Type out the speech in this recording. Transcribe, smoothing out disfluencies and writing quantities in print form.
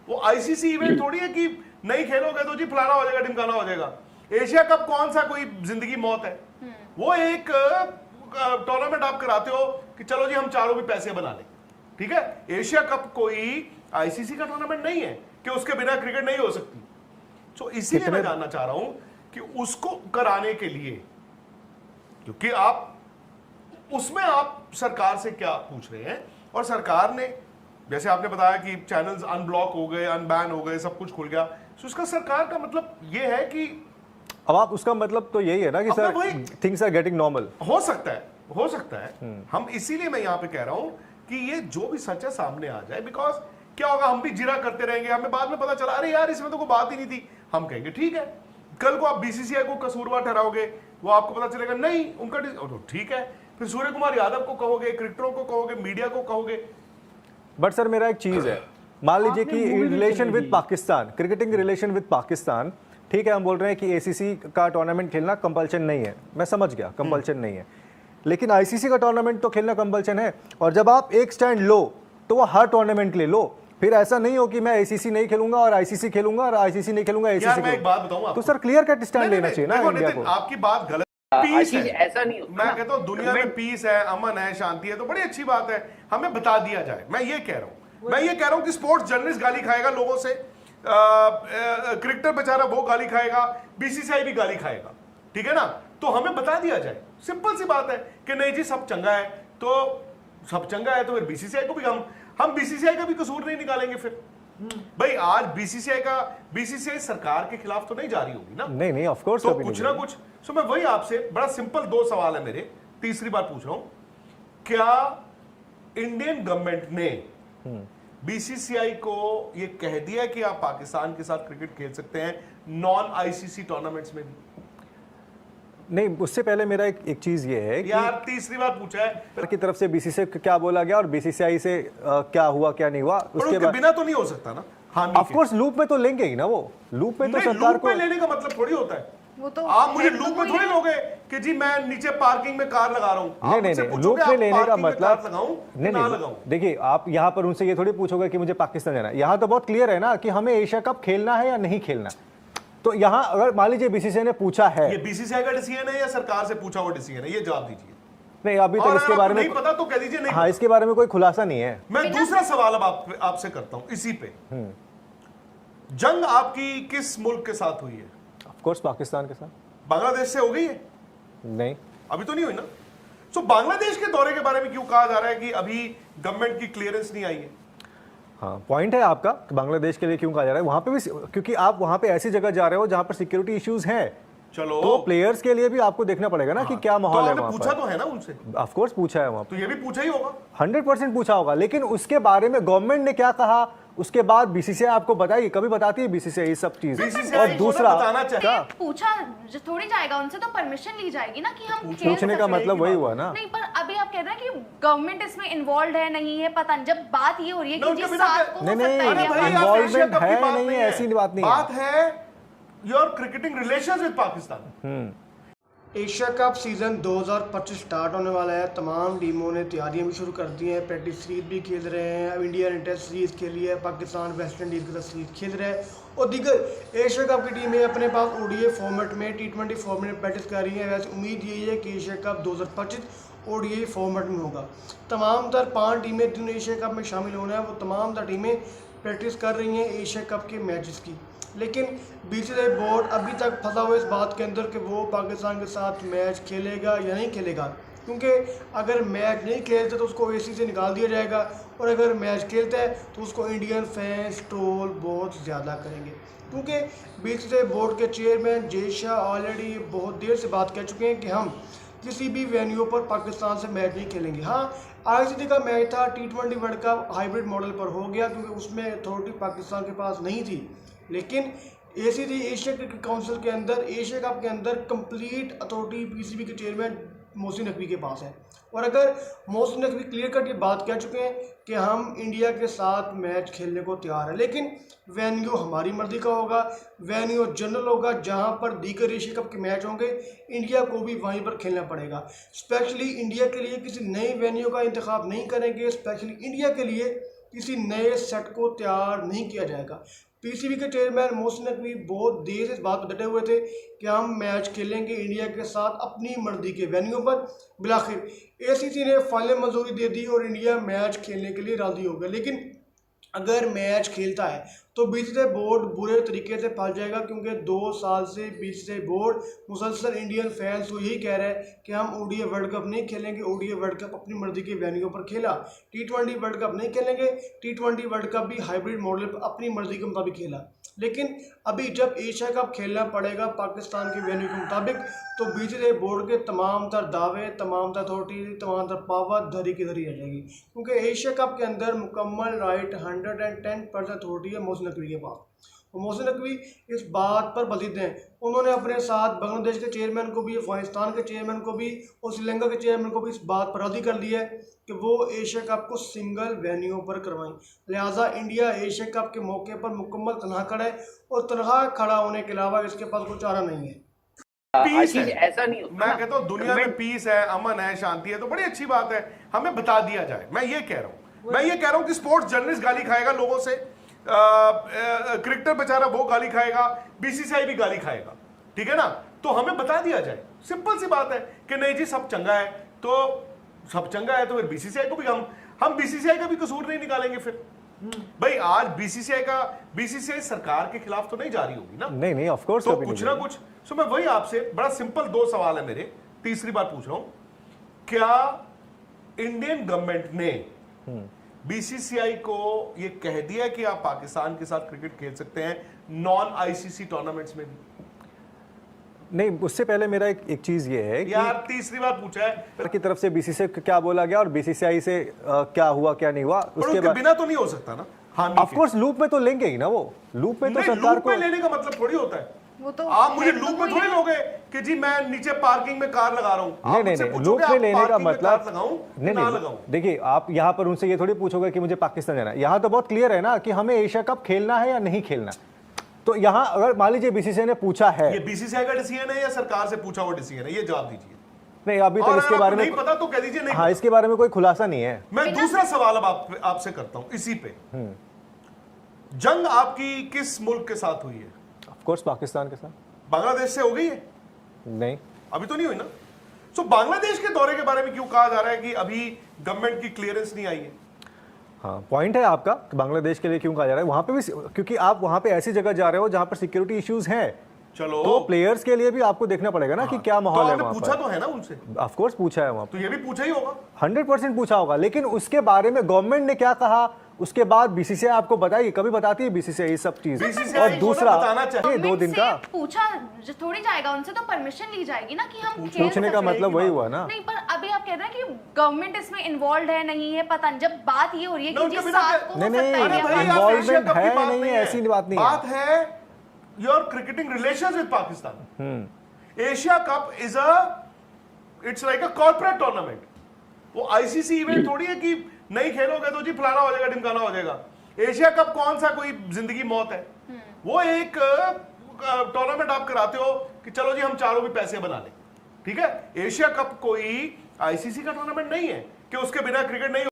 वो ICC event थोड़ी है कि नहीं खेलोगे तो जी फलाना हो जाएगा ढिमकाना हो जाएगा। एशिया कप कौन सा कोई जिंदगी मौत है? वो एक टूर्नामेंट आप कराते हो कि चलो जी हम चारों भी पैसे बना लें, ठीक है। एशिया कप कोई आईसीसी का टूर्नामेंट नहीं है कि उसके बिना क्रिकेट नहीं हो सकती। तो इसीलिए मैं जानना चाह रहा हूं कि उसको कराने के लिए, क्योंकि आप उसमें आप सरकार से क्या पूछ रहे हैं, और सरकार ने जैसे आपने बताया कि चैनल्स अनब्लॉक हो गए, अनबैन हो गए, सब कुछ खुल गया, तो उसका सरकार का मतलब ये है कि अब आप उसका मतलब तो यही है ना कि sir things are getting normal. हो सकता है हम इसीलिए मैं यहां पे कह रहा हूं कि ये जो भी सच है सामने आ जाए, बिकॉज क्या होगा, हम भी जिरा करते रहेंगे, हमें बाद में पता चला अरे यार इसमें तो कोई बात ही नहीं थी, हम कहेंगे ठीक है। कल को आप बीसीसीआई को कसूरवार ठहराओगे, वो आपको पता चलेगा नहीं उनका तो ठीक है, फिर सूर्य कुमार यादव को कहोगे, क्रिकेटरों को कहोगे, मीडिया को कहोगे। बट सर मेरा एक चीज है, मान लीजिए कि relation with Pakistan, cricketing relation with Pakistan, ठीक है, हम बोल रहे हैं कि एसीसी का टूर्नामेंट खेलना कंपल्शन नहीं है, मैं समझ गया कंपल्शन नहीं है, लेकिन आईसीसी का टूर्नामेंट तो खेलना कंपल्शन है। और जब आप एक स्टैंड लो तो वो हर टूर्नामेंट के लिए लो, फिर ऐसा नहीं हो कि मैं एसीसी नहीं खेलूंगा और आईसीसी खेलूंगा और आईसीसी नहीं खेलूंगा एसीसी। मैं एक बात बताऊं आपको, तो सर क्लियर कट स्टैंड लेना चाहिए ना इंडिया को। आपकी बात गलत, पीस है, ऐसा नहीं होता। मैं कहता हूं दुनिया में पीस है, अमन है, शांति है, तो बड़ी अच्छी बात है, हमें बता दिया जाए। मैं ये कह रहा हूं कि स्पोर्ट्स जर्नलिस्ट गाली खाएगा लोगों से, क्रिकेटर बेचारा वो गाली खाएगा, बीसीसीआई भी गाली खाएगा, ठीक है ना। तो हमें बता दिया जाए, सिंपल सी बात है कि नहीं जी सब चंगा है, तो सब चंगा है तो फिर बीसीसीआई को भी हम बीसीसीआई का भी कसूर नहीं निकालेंगे फिर। भाई आज बीसीसीआई सरकार के खिलाफ तो नहीं जा रही होगी ना? नहीं ऑफ कोर्स, तो कुछ ना कुछ। सो मैं वही आपसे बड़ा सिंपल 2 सवाल है मेरे, तीसरी बार पूछ रहा हूं, क्या इंडियन गवर्नमेंट ने बीसीसीआई को यह कह दिया कि आप पाकिस्तान के साथ क्रिकेट खेल सकते हैं नॉन आईसीसी टूर्नामेंट्स में भी? नहीं, उससे पहले मेरा एक चीज ये है कि यार तीसरी बार पूछा है की तरफ से बीसीसीआई को क्या बोला गया और बीसीसीआई से क्या हुआ क्या नहीं हुआ, उसके बाद बिना तो नहीं हो सकता ना। हाँ ऑफ कोर्स लूप में तो लेंगे ही ना, वो लूप में तो सरकार को लेने का मतलब थोड़ी होता है वो तो आप मुझे लूप में थोड़ी लोगे कि जी मैं नीचे पार्किंग में कार लगा रहा हूं। नहीं लूप में लेने का मतलब नहीं, देखिए आप यहाँ पर उनसे ये थोड़ी पूछोगे कि मुझे पाकिस्तान जाना है, यहाँ तो बहुत क्लियर है ना कि हमें एशिया कप खेलना है या नहीं खेलना। तो यहाँ अगर मान लीजिए बीसीसीआई ने पूछा है, ये बीसीसीआई का डिसीजन है या सरकार से पूछा हुआ डिसीजन है, ये जवाब दीजिए। नहीं अभी तक इसके बारे में नहीं पता तो कह दीजिए नहीं। हाँ, इसके बारे में कोई खुलासा नहीं है। मैं दूसरा सवाल अब आपसे करता हूं इसी पे, जंग आपकी किस मुल्क के साथ हुई है? ऑफ कोर्स पाकिस्तान के साथ। बांग्लादेश से हो गई है? नहीं, अभी तो नहीं हुई ना। तो बांग्लादेश के दौरे के बारे में क्यों कहा जा रहा है कि अभी गवर्नमेंट की क्लियरेंस नहीं आई है? हाँ, पॉइंट है आपका, बांग्लादेश के लिए क्यों कहा जा रहा है वहां पे भी, क्योंकि आप वहां पे ऐसी जगह जा रहे हो जहां पर सिक्योरिटी इश्यूज हैं। चलो तो प्लेयर्स के लिए भी आपको देखना पड़ेगा ना कि क्या माहौल है वहां पर। पूछा तो है ना उनसे? ऑफ कोर्स पूछा है वहां पर, तो ये भी पूछा ही होगा, 100% पूछा होगा, लेकिन उसके बारे में गवर्नमेंट ने क्या कहा उसके बाद बीसीसीआई आपको बताइए, कभी बताती है बीसीसीआई ये सब चीज। और दूसरा पूछा थोड़ी जाएगा उनसे, तो परमिशन ली जाएगी ना कि हम पूछने का मतलब वही हुआ ना। नहीं, पर अभी आप कह रहे हैं कि गवर्नमेंट इसमें इन्वॉल्व है नहीं है, पता नहीं। जब बात ये हो रही है कि जिस साथ को इन्वॉल्वमेंट है नहीं, ऐसी बात नहीं, बात है your cricketing relations with Pakistan. Asia cup season 2025 start होने वाला है। तमाम टीमों ने तैयारियां भी शुरू कर दी हैं, प्रैक्टिस सीरीज भी खेल रहे हैं। अब इंडिया ने टेस्ट सीरीज़ खेली है, पाकिस्तान वेस्ट इंडीज़ के साथ सीरीज खेल रहा है, और दीगर एशिया कप की टीमें अपने पास ओडीआई फॉर्मेट में, T20 फॉर्मेट में प्रैक्टिस कर रही हैं। वैसे उम्मीद यही है कि एशिया कप 2025 ओडीआई फॉर्मेट में होगा। तमाम तर 5 टीमें जिन्होंने एशिया कप में शामिल होना है, वो तमाम तर टीमें प्रैक्टिस कर रही हैं एशिया कप के मैचेस की। लेकिन बीसीसीआई बोर्ड अभी तक फंसा हुआ इस बात के अंदर कि वो पाकिस्तान के साथ मैच खेलेगा या नहीं खेलेगा, क्योंकि अगर मैच नहीं खेलते तो उसको एसी से निकाल दिया जाएगा, और अगर मैच खेलता है तो उसको इंडियन फैंस ट्रोल बहुत ज़्यादा करेंगे। क्योंकि बीसीसीआई बोर्ड के चेयरमैन जय शाह ऑलरेडी बहुत देर से बात कह चुके हैं कि हम किसी भी वेन्यू पर पाकिस्तान से मैच नहीं खेलेंगे। हाँ, आईसीसी का मैच था, T20 world cup hybrid model पर हो गया क्योंकि उसमें अथॉरिटी पाकिस्तान के पास नहीं थी, लेकिन एसीसी एशिया क्रिकेट काउंसिल के अंदर एशिया कप के अंदर कंप्लीट अथॉरिटी पीसीबी के चेयरमैन मोहसिन नकवी के पास है। और अगर मोहसिन नकवी क्लियर कट ये बात कह चुके हैं कि हम इंडिया के साथ मैच खेलने को तैयार है, लेकिन वेन्यू हमारी मर्जी का होगा, वेन्यू जनरल होगा जहां पर दीगर एशिया कप के मैच होंगे, इंडिया को भी वहीं पर खेलना पड़ेगा। स्पेशली इंडिया के लिए किसी नई वेन्यू का इंतखाब नहीं करेंगे, स्पेशली इंडिया के लिए किसी नए सेट को तैयार नहीं किया जाएगा। पीसीबी के चेयरमैन मोहसिन नकवी बहुत देर से इस बात पर डटे हुए थे कि हम मैच खेलेंगे इंडिया के साथ अपनी मर्जी के वेन्यू पर। बिलाखिर एसीसी ने फाइनल मंजूरी दे दी और इंडिया मैच खेलने के लिए राजी हो गया। लेकिन अगर मैच खेलता है तो बीसीसीआई बोर्ड बुरे तरीके से फंस जाएगा, क्योंकि 2 साल से बीसीसीआई बोर्ड मुसलसल इंडियन फैंस को यही कह रहा है कि हम ओडीआई वर्ल्ड कप नहीं खेलेंगे। ओडीआई वर्ल्ड कप अपनी मर्जी के वेन्यू पर खेला, टी20 वर्ल्ड कप नहीं खेलेंगे, टी20 वर्ल्ड कप भी हाइब्रिड मॉडल पर अपनी मर्जी के मुताबिक खेला। लेकिन अभी जब एशिया कप खेलना पड़ेगा पाकिस्तान के वेन्यू के मुताबिक, तो बीसीसीआई बोर्ड के तमाम तर दावे, तमाम तर अथॉरिटी, तमाम तर पावर धरी की धरी रह जाएगी, क्योंकि एशिया कप के अंदर मुकम्मल राइट 110% अथॉरिटी है मोहसिन नकवी के पास। और मोहसिन नकवी इस बात पर बजीद हैं। उन्होंने अपने साथ बांग्लादेश के चेयरमैन को भी, अफगानिस्तान के चेयरमैन को भी और श्रीलंका के चेयरमैन को भी इस बात पर राजी कर दिया है कि वो एशिया कप को सिंगल वेन्यू पर करवाएं। लिहाजा इंडिया एशिया कप के मौके पर मुकम्मल तनहा खड़ा है और तनहा खड़ा होने के अलावा इसके पास कोई चारा नहीं है। पीस है, ऐसा नहीं होता। मैं कहता हूँ दुनिया में पीस है, अमन है, शांति है, तो बड़ी अच्छी बात है, हमें बता दिया जाए। मैं ये कह रहा हूँ कि स्पोर्ट्स जर्नलिस्ट गाली खाएगा लोगों से, क्रिकेटर बेचारा वो गाली खाएगा, बीसीसीआई भी गाली खाएगा, ठीक है ना। तो हमें बता दिया जाए, सिंपल सी बात है कि नहीं जी सब चंगा है, तो सब चंगा है तो फिर बीसीसीआई को भी हम बीसीसीआई का भी कसूर नहीं निकालेंगे फिर। भाई आज बीसीसीआई सरकार के खिलाफ तो नहीं जा रही होगी ना? नहीं ऑफ कोर्स, तो कुछ ना कुछ। सो मैं वही आपसे बड़ा सिंपल 2 सवाल है मेरे, तीसरी बार पूछ रहा हूं, क्या इंडियन गवर्नमेंट ने बीसीसीआई को ये कह दिया कि आप पाकिस्तान के साथ क्रिकेट खेल सकते हैं नॉन आईसीसी टूर्नामेंट्स में भी? नहीं, उससे पहले मेरा एक चीज ये है कि यार तीसरी बार पूछा है की तरफ से बीसीसीआई को क्या बोला गया और बीसीसीआई से क्या हुआ क्या नहीं हुआ, उसके बिना तो नहीं हो सकता ना। हाँ, ऑफ कोर्स लूप में तो लेंगे ही ना, वो लूप में तो सरकार को लेने का मतलब थोड़ी होता है। वो तो आप मुझे लूप में थोड़ी लोगे कि जी मैं नीचे पार्किंग में कार लगा रहा हूं। नहीं, लूप में लेने का मतलब नहीं, देखिए आप यहाँ पर उनसे ये थोड़ी पूछोगे कि मुझे पाकिस्तान जाना है। यहाँ तो बहुत क्लियर है ना कि हमें एशिया कप खेलना है या नहीं खेलना। तो यहाँ अगर मान लीजिए बीसीसीआई ने पूछा है, ये बीसीसीआई का डिसीजन है या सरकार से पूछा हुआ डिसीजन है, ये जवाब दीजिए। नहीं अभी तक इसके बारे में नहीं पता तो कह दीजिए नहीं। हाँ, इसके बारे में कोई खुलासा नहीं है। मैं दूसरा सवाल अब आपसे करता हूं इसी पे। जंग आपकी किस मुल्क के साथ हुई है? ऑफ कोर्स पाकिस्तान के साथ। बांग्लादेश से हो गई है? नहीं, अभी तो नहीं हुई ना। सो बांग्लादेश के दौरे के बारे में क्यों कहा जा रहा है कि अभी गवर्नमेंट की क्लियरेंस नहीं आई है? हाँ, पॉइंट है आपका, बांग्लादेश के लिए क्यों कहा जा रहा है वहां पे भी, क्योंकि आप वहां पे ऐसी जगह जा रहे हो जहां पर सिक्योरिटी इश्यूज हैं। चलो तो प्लेयर्स के लिए भी आपको देखना पड़ेगा ना कि क्या माहौल है वहां पर। पूछा तो है ना उनसे? ऑफ कोर्स पूछा है वहां तो ये भी पूछा ही होगा, 100% पूछा होगा। लेकिन उसके बारे में गवर्नमेंट ने क्या कहा उसके बाद बीसीसीआई आपको बताइए, कभी बताती है बीसीसीआई ये सब चीज। बीसीसीआई और दूसरा बताना चाहिए 2 दिन का पूछा थोड़ी जाएगा, उनसे तो परमिशन ली जाएगी ना कि हम खेल पूछने का सकते हैं। मतलब वही हुआ ना। नहीं, पर अभी आप कह रहे हैं कि गवर्नमेंट इसमें इन्वॉल्व है नहीं है, पता नहीं। जब बात ये हो रही है कि जिस साथ को हो नहीं, सकता है नहीं, या- इन्वॉल्वमेंट है नहीं है, ऐसी बात नहीं है। बात है your cricketing relations with Pakistan. Asia cup it's like a corporate tournament. वो आईसीसी इवेंट थोड़ी है कि नहीं खेलोगे तो जी फलाना हो जाएगा ढिमकाना हो जाएगा। एशिया कप कौन सा कोई जिंदगी मौत है? वो एक टूर्नामेंट आप कराते हो कि चलो जी हम चारों भी पैसे बना लें, ठीक है। एशिया कप कोई आईसीसी का टूर्नामेंट नहीं है कि उसके बिना क्रिकेट नहीं